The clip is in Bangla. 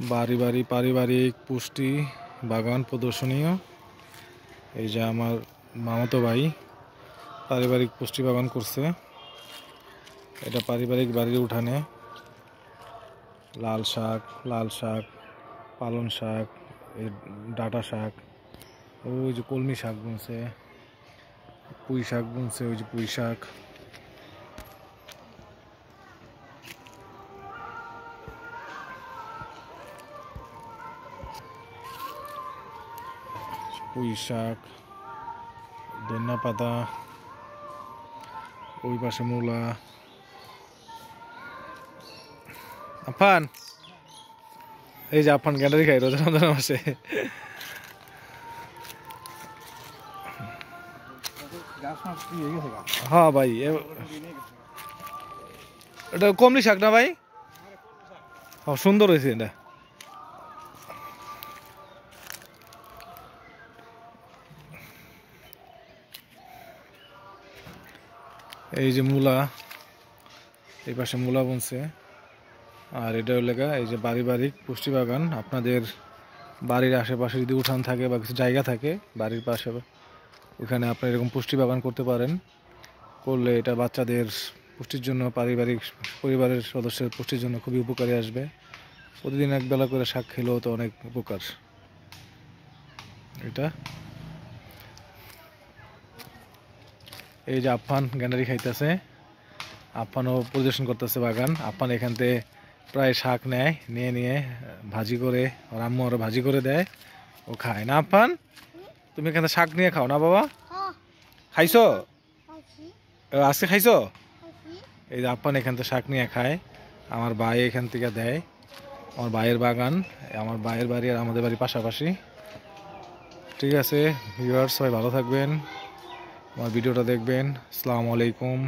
বাড়ি বাড়ি পারিবারিক পুষ্টি বাগান প্রদর্শনীয়। এই যে আমার মামাতো ভাই পারিবারিক পুষ্টি বাগান করছে। এটা পারিবারিক বাড়ির উঠানে লাল শাক, পালং শাক, ডাঁটা শাক, ওই যে কলমি শাক বুনছে, পুঁই শাক বুনছে, ওই যে পুঁই শাক, ধনিয়া পাতা, ওই পাশে মূলা। আফান, এই যে আফান গ্যান্ডারি খাই রোজা রমজান মাসে। হ্যাঁ ভাই, এটা কমলি শাক না ভাই? হ্যাঁ, সুন্দর হয়েছে এটা। এই যে মূলা, এই পাশে মূলা বুনছে। আর এটা হলো এই যে পারিবারিক পুষ্টি বাগান। আপনাদের বাড়ির আশেপাশে যদি উঠান থাকে বা কিছু জায়গা থাকে বাড়ির পাশে, ওখানে আপনারা এরকম পুষ্টি বাগান করতে পারেন। করলে এটা বাচ্চাদের পুষ্টির জন্য, পরিবারের সদস্যের পুষ্টির জন্য খুবই উপকারী আসবে। প্রতিদিন এক বেলা করে শাক খেলেও তো অনেক উপকার। এটা এই যে আফফান গ্যান্ডারি খাইতেছে, আফফানও পরিদর্শন করতেছে বাগান। আফফান এখান থেকে প্রায় শাক নেয়, নিয়ে ভাজি করে, ওর আম্মু আরো ভাজি করে দেয়, ও খায় না। আফফান, তুমি এখান থেকে শাক নিয়ে খাও না বাবা? খাইছো? আজকে খাইছো? এই যে আফফান এখান থেকে শাক নিয়ে খায়, আমার ভাই এখান থেকে দেয়। আমার ভাইয়ের বাগান, আমার ভাইয়ের বাড়ি আর আমাদের বাড়ি পাশাপাশি। ঠিক আছে ভিউয়ার্স, সবাই ভালো থাকবেন, আমার ভিডিওটা দেখবেন। আসসালামু আলাইকুম।